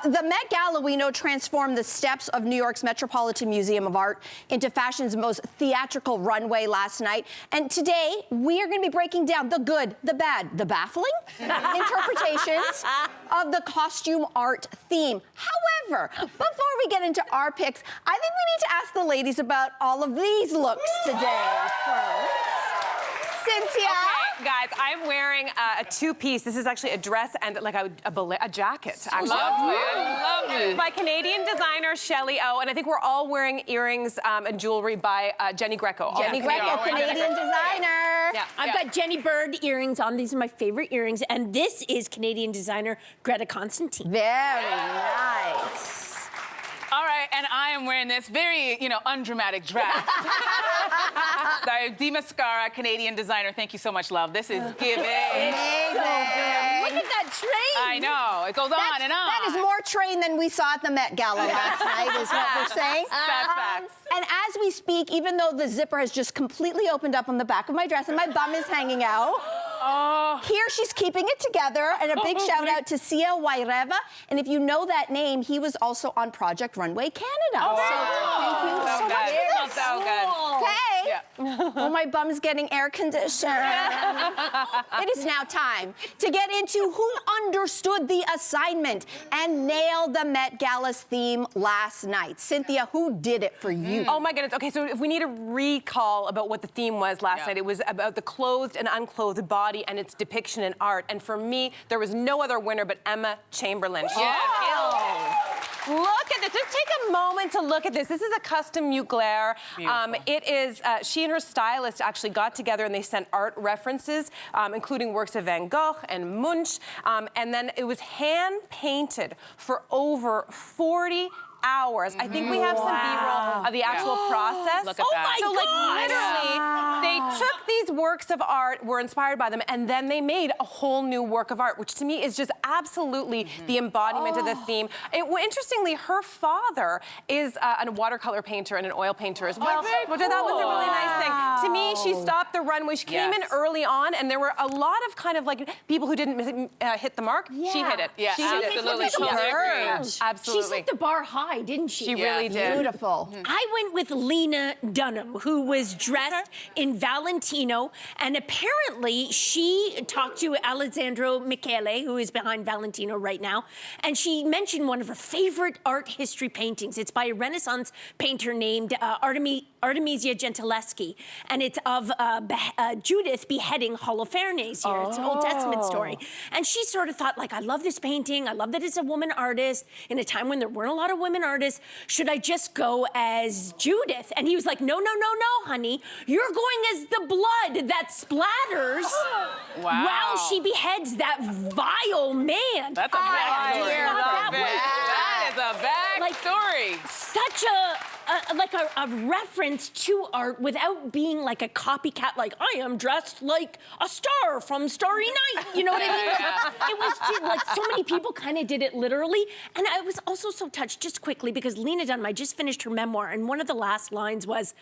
The Met Gala, we know, transformed the steps of New York's Metropolitan Museum of Art into fashion's most theatrical runway last night. And today, we are going to be breaking down the good, the bad, the baffling interpretations of the costume art theme. However, before we get into our picks, I think we need to ask the ladies about all of these looks today first. Cynthia? Okay, guys, I'm wearing a two-piece. This is actually a dress and like a jacket, actually. Love it. By Canadian designer Shelley O, and I think we're all wearing earrings and jewelry by Jenny Greco. Jenny Greco, Canadian designer. Yeah, I've got Jenny Bird earrings on. These are my favorite earrings, and this is Canadian designer Greta Constantine. Very nice. All right, and I am wearing this very, undramatic dress. The Mascara, Canadian designer. Thank you so much, love. This is giving. Amazing. Look at that train. I know. It goes on and on. That is more train than we saw at the Met Gala last night, is what we're saying. That's facts. And as we speak, even though the zipper has just completely opened up on the back of my dress and my bum is hanging out, here she's keeping it together. And a big shout out to Cia Waireva. And if you know that name, he was also on Project Runway Canada. So thank you so much for this. So good. Okay. Yeah. Oh, my bum's getting air conditioned. It is now time to get into who understood the assignment and nailed the Met Gala's theme last night. Cynthia, who did it for you? Oh my goodness. Okay, so if we need a recall about what the theme was last night, it was about the clothed and unclothed body and its depiction in art. And for me, there was no other winner but Emma Chamberlain. She Look at this. Just take a moment to look at this. This is a custom mugler. It is, she and her stylist actually got together and they sent art references, including works of Van Gogh and Munch. And then it was hand-painted for over 40 hours. I think we have some B-roll of the actual process. Look at that. So like literally, they took these works of art, were inspired by them, and then they made a whole new work of art, which to me is just absolutely the embodiment of the theme. Interestingly, her father is a watercolor painter and an oil painter as well, which I thought was a really nice thing. To me, she stopped the runway. She came in early on, and there were a lot of kind of like people who didn't hit the mark. She hit it. Yeah, she absolutely. Absolutely. She set the bar high, didn't she? She really did. Beautiful. I went with Lena Dunham, who was dressed in Valentino, and apparently she talked to Alessandro Michele, who is behind Valentino right now, and she mentioned one of her favorite art history paintings. It's by a Renaissance painter named Artemisia Gentileschi, and it's of Judith beheading Holofernes here. It's an Old Testament story. And she sort of thought, like, I love this painting. I love that it's a woman artist in a time when there weren't a lot of women artists. Should I just go as Judith? And he was like, no, honey. You're going as the blood that splatters while she beheads that vile man. That's a backstory. That is a backstory. Such a reference to art without being like a copycat, like I am dressed like a star from Starry Night. You know what I mean? It was just, like so many people kind of did it literally. And I was also so touched, just quickly, because Lena Dunham, I just finished her memoir, and one of the last lines was,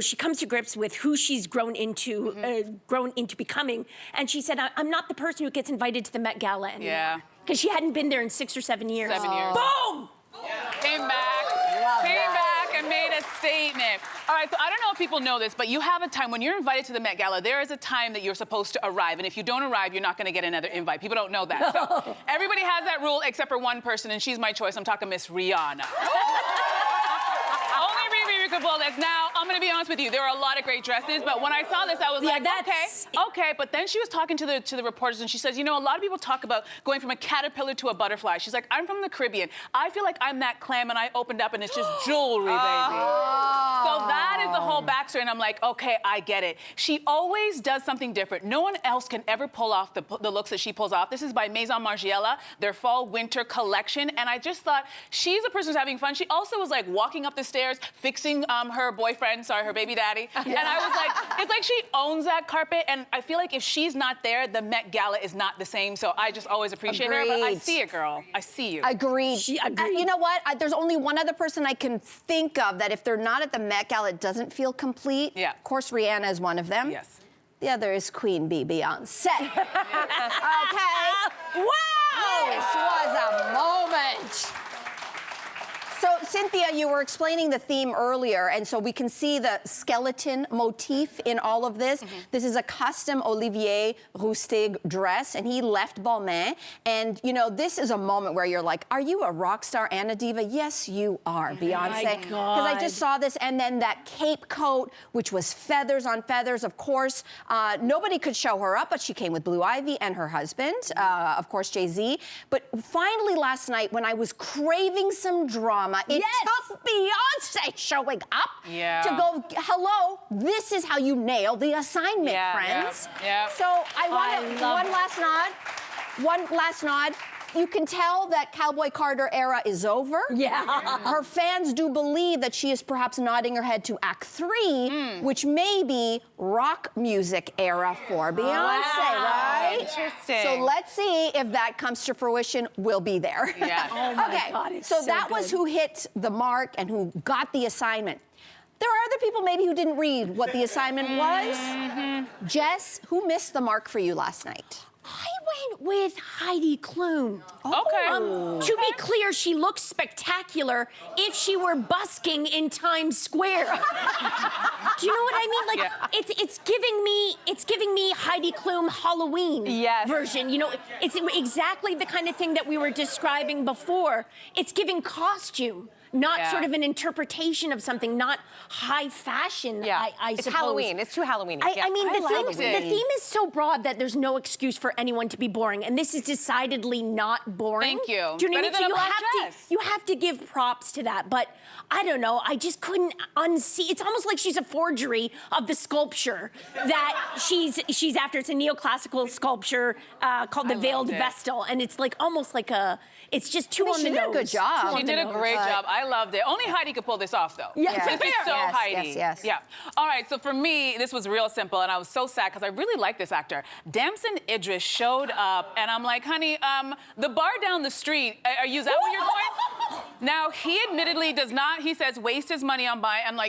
she comes to grips with who she's grown into becoming. And she said, I'm not the person who gets invited to the Met Gala anymore. Yeah. Because she hadn't been there in 6 or 7 years. 7 years. Boom! Came back and made a statement. All right, so I don't know if people know this, but you have a time when you're invited to the Met Gala, there is a time that you're supposed to arrive, and if you don't arrive, you're not going to get another invite. People don't know that. So everybody has that rule except for one person, and she's my choice. I'm talking Miss Rihanna. Only Riri could pull this. Now, I'm going to be honest with you. There are a lot of great dresses, but when I saw this, I was okay. But then she was talking to the reporters, and she says, a lot of people talk about going from a caterpillar to a butterfly. She's like, I'm from the Caribbean. I feel like I'm that clam, and I opened up, and it's just jewelry, baby. So that is the whole backstory, and I'm like, okay, I get it. She always does something different. No one else can ever pull off the looks that she pulls off. This is by Maison Margiela, their fall-winter collection, and I just thought, she's a person who's having fun. She also was like walking up the stairs, fixing her her baby daddy, and I was like, it's like she owns that carpet, and I feel like if she's not there, the Met Gala is not the same, so I just always appreciate her, but I see it, girl. I see you. Agreed. Agreed. You know what? There's only one other person I can think of that if they're not at the Met Gala, it doesn't feel complete. Yeah. Of course, Rihanna is one of them. Yes. The other is Queen Bee, Beyonce. Okay? Wow! This was a moment. Cynthia, you were explaining the theme earlier, and so we can see the skeleton motif in all of this. This is a custom Olivier Rousteing dress, and he left Balmain. And, you know, this is a moment where you're like, are you a rock star and a diva? Yes, you are, Beyonce. Because I just saw this, and then that cape coat, which was feathers on feathers, of course. Nobody could show her up, but she came with Blue Ivy and her husband, of course, Jay-Z. But finally last night, when I was craving some drama, it took Beyonce showing up to go, hello, this is how you nail the assignment, friends. So I want one last nod. You can tell that Cowboy Carter era is over. Her fans do believe that she is perhaps nodding her head to Act 3, which may be rock music era for Beyonce, right? Interesting. So let's see if that comes to fruition. We'll be there. Oh my God, it's so that was who hit the mark and who got the assignment. There are other people maybe who didn't read what the assignment was. Jess, who missed the mark for you last night? I went with Heidi Klum. Okay. To be clear, she looks spectacular if she were busking in Times Square. Do you know what I mean? Like, it's giving me Heidi Klum Halloween version. You know, it's exactly the kind of thing that we were describing before. It's giving costume. Not sort of an interpretation of something, not high fashion, I it's suppose. Halloween. It's too Halloween-y. I mean, the it. theme is so broad that there's no excuse for anyone to be boring, and this is decidedly not boring. Thank you. Do you know what I mean? Better than a black dress. You have to give props to that, but I don't know. I just couldn't unsee. It's almost like she's a forgery of the sculpture that she's after. It's a neoclassical sculpture called the Veiled Vestal, and it's like almost like a. It's just too on the nose. She did a good job. She did a great job. I loved it. Only Heidi could pull this off, though. This is so Heidi. Yes. All right, so for me, this was real simple, and I was so sad because I really like this actor. Damson Idris showed up, and I'm like, honey, the bar down the street, is that where you're going? Now, he admittedly does not, he says, waste his money on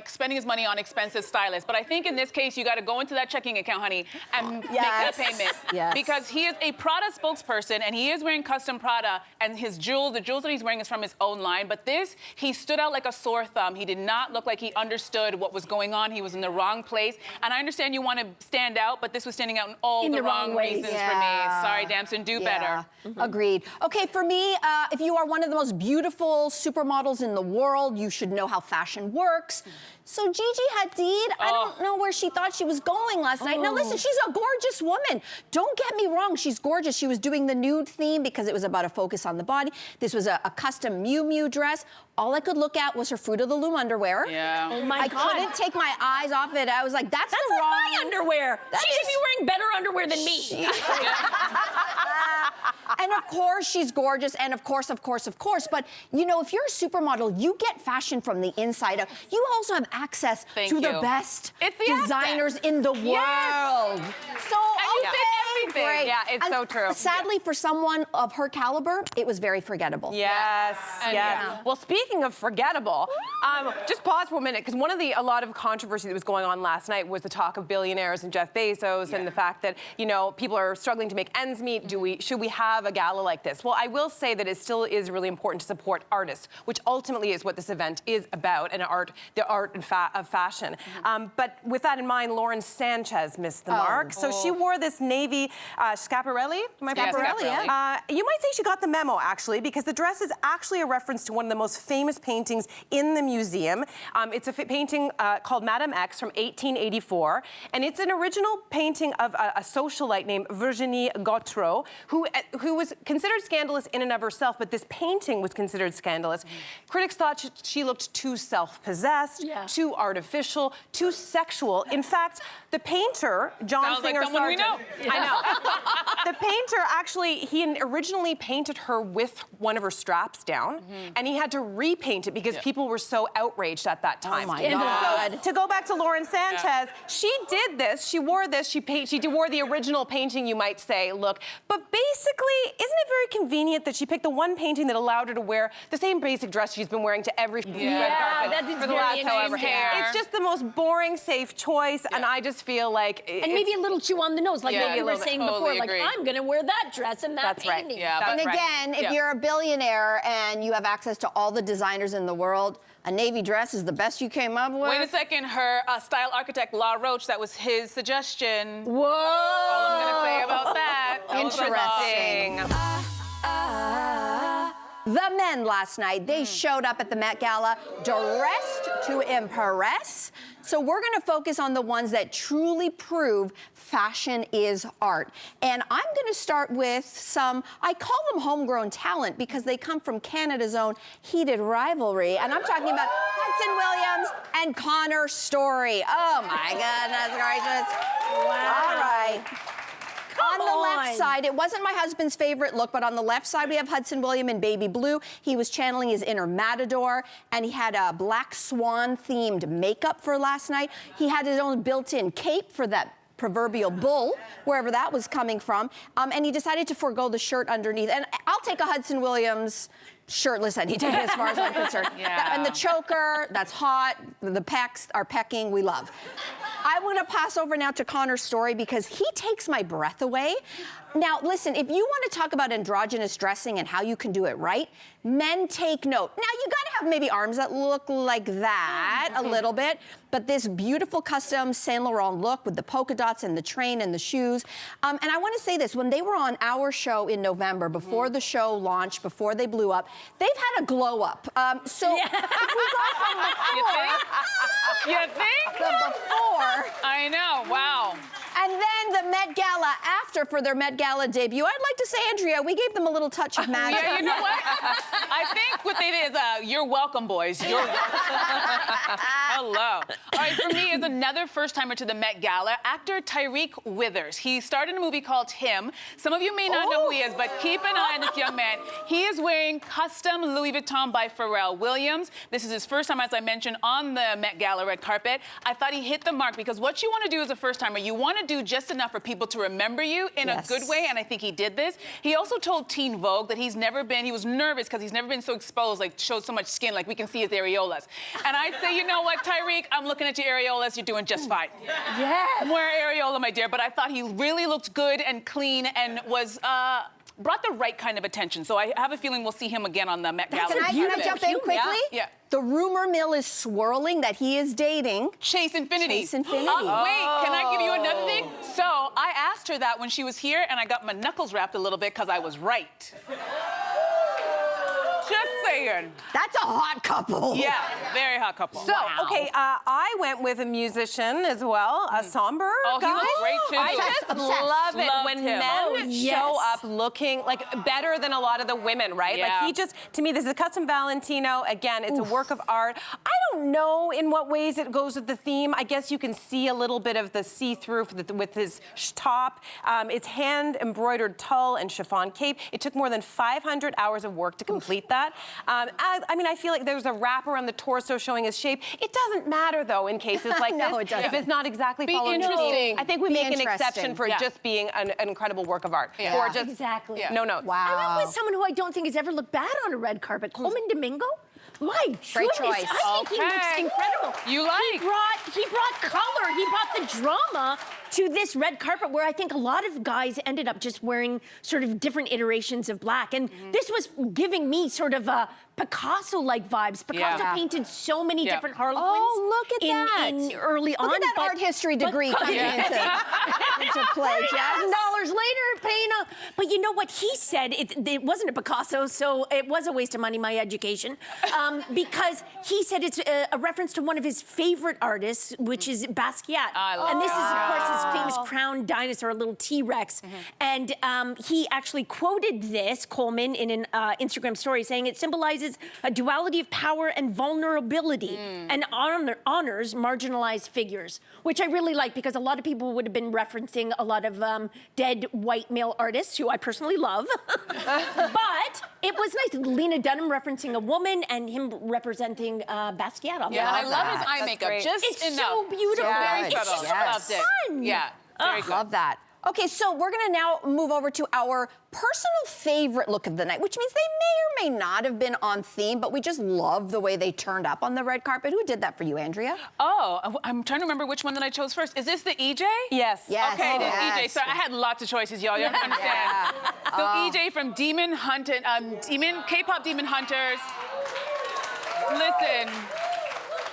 spending his money on expensive stylists. But I think in this case, you got to go into that checking account, honey, and make that payment. Because he is a Prada spokesperson, and he is wearing custom Prada, and the jewels that he's wearing is from his own line. But this, he stood out like a sore thumb. He did not look like he understood what was going on. He was in the wrong place. And I understand you want to stand out, but this was standing out in all the wrong reasons for me. Sorry, Damson, do better. Agreed. Okay, for me, if you are one of the most beautiful supermodels in the world, you should know how fashion works. So Gigi Hadid, I don't know where she thought she was going last night. Now listen, she's a gorgeous woman. Don't get me wrong, she's gorgeous. She was doing the nude theme because it was about a focus on the body. This was a custom Miu Miu dress. All I could look at was her Fruit of the Loom underwear. Oh my God. I couldn't take my eyes off it. I was like, that's the like wrong... my underwear. She should be wearing better underwear than me. And of course, she's gorgeous, and of course. But, you know, if you're a supermodel, you get fashion from the inside out. You also have access to the best designers in the world. So, great. Yeah, it's so true. Sadly, for someone of her caliber, it was very forgettable. Yes. Well, speaking of forgettable, just pause for a minute, because a lot of controversy that was going on last night was the talk of billionaires and Jeff Bezos and the fact that, you know, people are struggling to make ends meet. Should we have a gala like this? Well, I will say that it still is really important to support artists, which ultimately is what this event is about, and the art of fashion. But with that in mind, Lauren Sanchez missed the mark. So she wore this navy Schiaparelli. Schiaparelli, you might say she got the memo, actually, because the dress is actually a reference to one of the most famous paintings in the museum. It's a painting called Madame X from 1884, and it's an original painting of a socialite named Virginie Gautreau, who was considered scandalous in and of herself, but this painting was considered scandalous. Critics thought she looked too self-possessed, too artificial, too sexual. In fact, the painter, John Singer Sargent, I know. The painter actually, he originally painted her with one of her straps down, and he had to repaint it because people were so outraged at that time. Oh my God. So, to go back to Lauren Sanchez, she did this, she wore this, she wore the original painting, you might say, look, but basically, isn't it very convenient that she picked the one painting that allowed her to wear the same basic dress she's been wearing to every red carpet for the last however. It's just the most boring, safe choice, and I just feel like and maybe a little too on the nose, like you were saying saying before, Totally agree. like, I'm gonna wear that dress and that That's right. painting. Yeah, And that's right. again, if Yeah. you're a billionaire and you have access to all the designers in the world, a navy dress is the best you came up with. Wait a second, her style architect, La Roche, that was his suggestion. Whoa! All I'm gonna say about that. Interesting. The men last night, they showed up at the Met Gala dressed to impress. So we're gonna focus on the ones that truly prove fashion is art. And I'm gonna start with some, I call them homegrown talent because they come from Canada's own heated rivalry. And I'm talking about Hudson Williams and Connor Story. Oh my goodness gracious. Wow. All right. On the left side, it wasn't my husband's favorite look, but on the left side, we have Hudson Williams in baby blue. He was channeling his inner matador, and he had a black swan-themed makeup for last night. He had his own built-in cape for that proverbial bull, wherever that was coming from, and he decided to forego the shirt underneath. And I'll take a Hudson Williams shirtless anytime as far as I'm concerned. Yeah. And the choker, that's hot. The pecs are pecking, we love. I want to pass over now to Connor Story because he takes my breath away. Now, listen, if you want to talk about androgynous dressing and how you can do it right, men take note. Now, you got to have maybe arms that look like that a little bit, but this beautiful custom Saint Laurent look with the polka dots and the train and the shoes. And I want to say this, when they were on our show in November, before the show launched, before they blew up, they've had a glow up. So if we go from before, You think? the before, I know, wow. and then the Met Gala after for their Met Gala debut, I'd like to say, Andrea, we gave them a little touch of magic. Yeah, you know what? I think what they did is, you're welcome, boys. You're welcome. Hello. All right, for me is another first-timer to the Met Gala, actor Tyreek Withers. He starred in a movie called Him. Some of you may not know who he is, but keep an eye on this young man. He is wearing custom Louis Vuitton by Pharrell Williams. This is his first time, as I mentioned, on the Met Gala red carpet. I thought he hit the mark because what you want to do as a first-timer, you want to do just enough for people to remember you in a good way, and I think he did this. He also told Teen Vogue that he was nervous because he's never been so exposed, like showed so much skin, like we can see his areolas. And I'd say, you know what, Tyreek, I'm looking at your areolas, you're doing just fine. Yes. More areola, my dear, but I thought he really looked good and clean and was, brought the right kind of attention. So I have a feeling we'll see him again on the Met Gala. Can I jump in quickly? Yeah. The rumor mill is swirling that he is dating Chase Infinity. Chase Infinity. Wait, can I give you another thing? So I asked her that when she was here, and I got my knuckles wrapped a little bit because I was right. Just saying. That's a hot couple. Yeah, very hot couple. So, okay, I went with a musician as well, a somber Oh, he guy. looks great, too. I just Obsessed. love it Loved when him. men yes. show up looking like better than a lot of the women, right? Yeah. Like he just, to me, this is a custom Valentino. Again, it's a work of art. I don't know in what ways it goes with the theme. I guess you can see a little bit of the see-through with his top. It's hand-embroidered tulle and chiffon cape. It took more than 500 hours of work to complete that. I mean, I feel like there's a wrap around the torso showing his shape. It doesn't matter, though, in cases like No, this. it doesn't. If it's not exactly Be following the interesting. theme. I think we Be make an interesting. exception for Yeah. just being an incredible work of art. Yeah. Or just Exactly. Yeah. no notes. Wow. I went with someone who I don't think has ever looked bad on a red carpet, Coleman Domingo. My Great goodness, choice. I think he looks Okay. incredible. You like. He brought color. He brought the drama to this red carpet where I think a lot of guys ended up just wearing sort of different iterations of black. And this was giving me sort of a Picasso-like vibes. Picasso Yeah. painted so many Yeah. different Harlequins. Oh, look at that. In early on. Look at that but- art history degree coming into play, Jess. $1,000 later, paying a. But you know what he said? It wasn't a Picasso, so it was a waste of money, my education, because he said it's a reference to one of his favorite artists, which is Basquiat. I love and this is, of course, Basquiat. his famous crowned dinosaur, a little T-Rex. And he actually quoted this, Coleman, in an Instagram story, saying it symbolizes a duality of power and vulnerability and honors marginalized figures, which I really like because a lot of people would have been referencing a lot of dead white male artists who I personally love. But it was nice. Lena Dunham referencing a woman and him representing Basquiat on Yeah, that. and I love his eye That's makeup. great. Just It's enough. so beautiful. Yeah, Very it's subtle. just Loved it. fun. Yeah, very good. Love that. Okay, so we're gonna now move over to our personal favorite look of the night, which means they may or may not have been on theme, but we just love the way they turned up on the red carpet. Who did that for you, Andrea? Oh, I'm trying to remember which one that I chose first. Is this the EJ? Yes. Yes. Okay, it is Yes. EJ. So I had lots of choices, y'all. You have to understand. So EJ from K-pop Demon Hunters. Listen.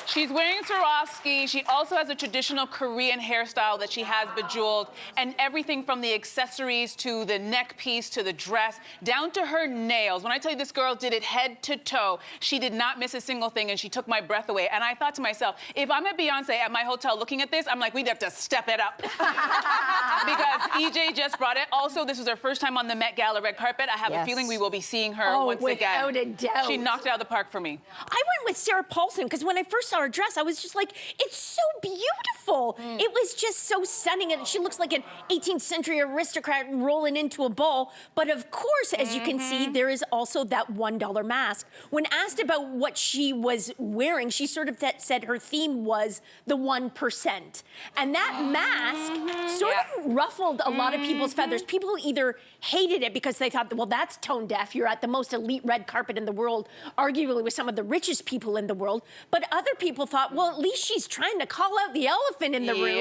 She's wearing Swarovski. She also has a traditional Korean hairstyle that she has bejeweled, and everything from the accessories to the neck piece to the dress, down to her nails. When I tell you this girl did it head to toe, she did not miss a single thing, and she took my breath away. And I thought to myself, if I'm at Beyonce at my hotel looking at this, I'm like, we'd have to step it up. Because EJ just brought it. Also, this was her first time on the Met Gala red carpet. I have a feeling we will be seeing her once again. Without a doubt. She knocked it out of the park for me. I went with Sarah Paulson because when I first saw her dress, I was just like, it's so beautiful. It was just so stunning, and she looks like an 18th century aristocrat rolling into a ball. But of course, as you can see, there is also that $1 mask. When asked about what she was wearing, she sort of said her theme was the 1%. And that mask sort of ruffled a lot of people's feathers. People either hated it because they thought, well, that's tone deaf. You're at the most elite red carpet in the world, arguably with some of the richest people in the world. But other people thought, well, at least she's trying to call out the elephant in the room,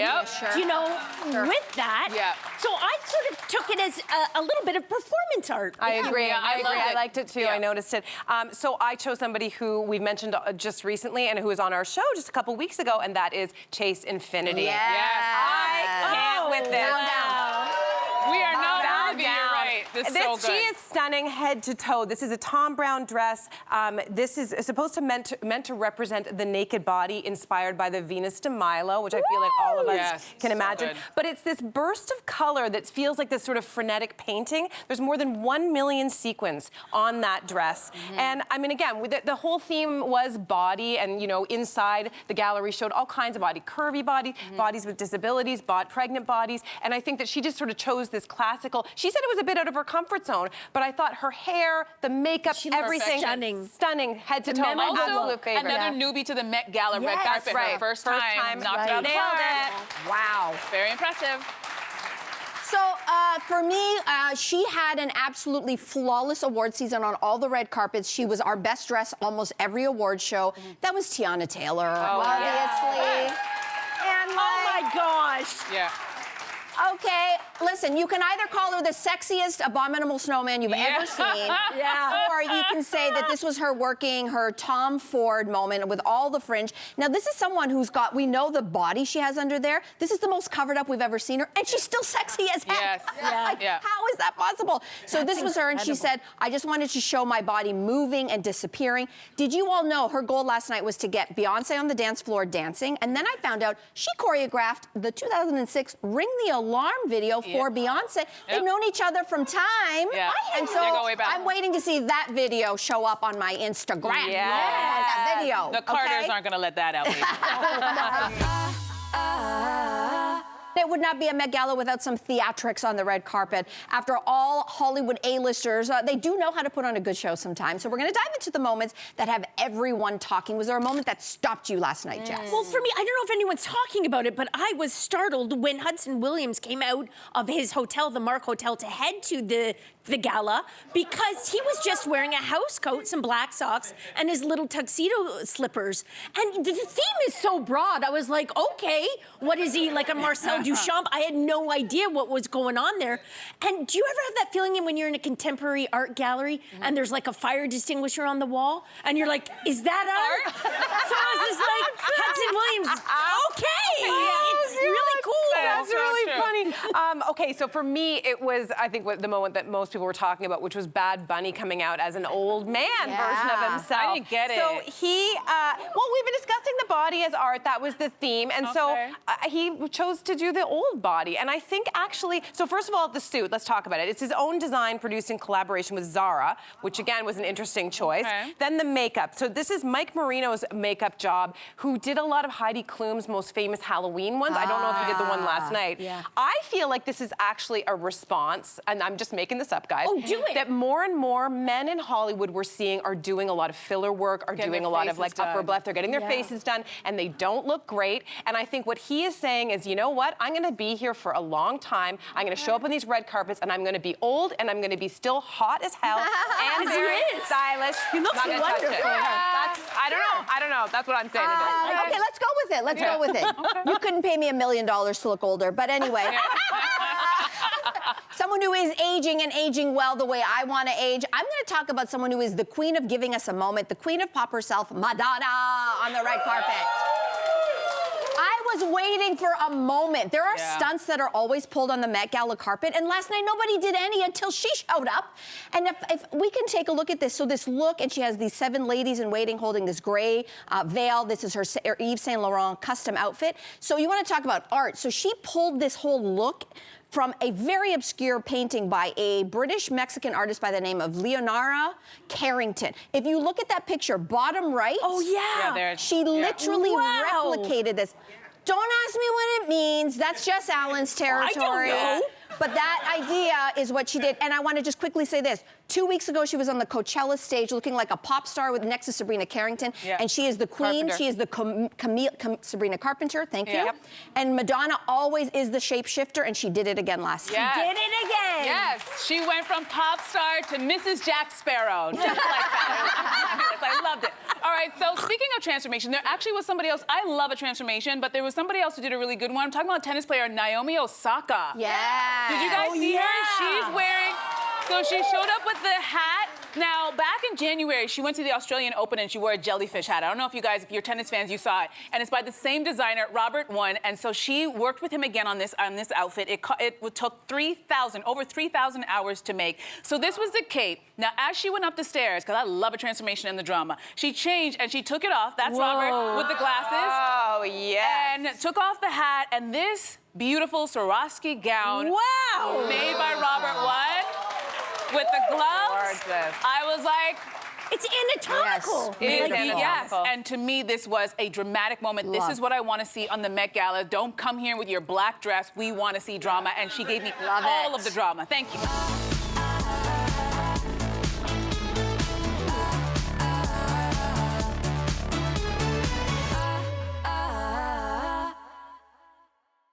you know, with that. So I sort of took it as a little bit of performance art. I agree. Yeah, I agree. loved it. I liked it too. I noticed it. So I chose somebody who we've mentioned just recently and who was on our show just a couple weeks ago, and that is Chase Infinity. Yes. I can't with this. We are not Bow worthy, you're down. right. This is so good. She is stunning head to toe. This is a Tom Brown dress. This is supposed to meant to represent the naked body inspired by the Venus de Milo, which I feel like all of us can so imagine. good. But it's this burst of color that feels like this sort of frenetic painting. There's more than 1 million sequins on that dress. And I mean, again, the whole theme was body, and you know, inside the gallery showed all kinds of body, curvy body, bodies with disabilities, pregnant bodies. And I think that she just sort of chose this classical. She said it was a bit out of her comfort zone, but I thought her hair, the makeup, everything, stunning head to toe. My Also, absolute favorite. another newbie to the Met Gala red carpet. right. Her first time, knocked it out of the Nailed park. it. Wow. Very impressive. So for me, she had an absolutely flawless award season on all the red carpets. She was our best dressed almost every award show. That was Tiana Taylor, obviously. And Oh my gosh. Yeah. okay, listen, you can either call her the sexiest abominable snowman you've ever seen, or you can say that this was her working her Tom Ford moment with all the fringe. Now, this is someone who's got, we know the body she has under there. This is the most covered up we've ever seen her, and she's still sexy as heck. Yes. How is that possible? So this was her, and she said, I just wanted to show my body moving and disappearing. Did you all know her goal last night was to get Beyonce on the dance floor dancing? And then I found out she choreographed the 2006 Ring the Alarm video for Beyonce. They've known each other from time. And so They go way back. I'm waiting to see that video show up on my Instagram. That video. The Carters aren't going to let that out. It would not be a Met Gala without some theatrics on the red carpet. After all, Hollywood A-listers, they do know how to put on a good show sometimes. So we're going to dive into the moments that have everyone talking. Was there a moment that stopped you last night, Jess? Well, for me, I don't know if anyone's talking about it, but I was startled when Hudson Williams came out of his hotel, the Mark Hotel, to head to the gala because he was just wearing a house coat, some black socks, and his little tuxedo slippers. And the theme is so broad. I was like, okay, what is he, like a Marcel Duchamp? I had no idea what was going on there. And do you ever have that feeling when you're in a contemporary art gallery and there's like a fire extinguisher on the wall and you're like, is that art? So I was just like, Hudson Williams, it's really cool. That's So really true. funny. Okay, so for me, it was, I think, the moment that most people were talking about, which was Bad Bunny coming out as an old man version of himself. I didn't get it. So he, well, we've been discussing the body as art. That was the theme. And so he chose to do the old body. And I think actually, so first of all, the suit, let's talk about it. It's his own design, produced in collaboration with Zara, which again was an interesting choice. Then the makeup. So this is Mike Marino's makeup job, who did a lot of Heidi Klum's most famous Halloween ones. I don't know if he did the one last last night. Yeah. I feel like this is actually a response, and I'm just making this up, guys. Oh, do it. That more and more men in Hollywood we're seeing are doing a lot of filler work, are doing a lot of like upper breath. They're getting their faces done, and they don't look great. And I think what he is saying is, you know what? I'm going to be here for a long time. I'm going to show up on these red carpets, and I'm going to be old, and I'm going to be still hot as hell, and very stylish. He looks Not gonna touch it. wonderful. I don't know. That's what I'm saying. Okay, let's go with it. Let's go with it. You couldn't pay me $1 million to look older, but anyway. Someone who is aging and aging well the way I want to age. I'm going to talk about someone who is the queen of giving us a moment, the queen of pop herself, Madonna, on the red carpet. I was waiting for a moment. There are stunts that are always pulled on the Met Gala carpet, and last night nobody did any until she showed up. And if we can take a look at this, so this look, and she has these 7 ladies in waiting holding this gray veil. This is her Yves Saint Laurent custom outfit. So you want to talk about art. So she pulled this whole look from a very obscure painting by a British-Mexican artist by the name of Leonora Carrington. If you look at that picture, bottom right, she literally replicated this. Don't ask me what it means. That's Jess Allen's territory. I don't know. But that idea is what she did. And I want to just quickly say this. 2 weeks ago, she was on the Coachella stage looking like a pop star next to Sabrina Carrington. And she is the queen. Carpenter. She is the Sabrina Carpenter. Thank you. And Madonna always is the shapeshifter, and she did it again last year. Did it again. Yes, she went from pop star to Mrs. Jack Sparrow, just like that. I loved it. All right, so speaking of transformation, there actually was somebody else. I love a transformation, but there was somebody else who did a really good one. I'm talking about tennis player Naomi Osaka. Yeah. Did you guys see her? She's wearing, so she showed up with the hat. Now, back in January, she went to the Australian Open and she wore a jellyfish hat. I don't know if you guys, if you're tennis fans, you saw it. And it's by the same designer, Robert One. And so she worked with him again on this outfit. It took over 3,000 hours to make. So this was the cape. Now, as she went up the stairs, because I love a transformation in the drama, she changed and she took it off. That's Robert with the glasses. Oh, yes. And took off the hat, and this beautiful Swarovski gown made by Robert One with the gloves. Gorgeous. I was like, it's anatomical. Yes, and to me, this was a dramatic moment. This is what I want to see on the Met Gala. Don't come here with your black dress. We want to see drama, and she gave me all of the drama. Thank you.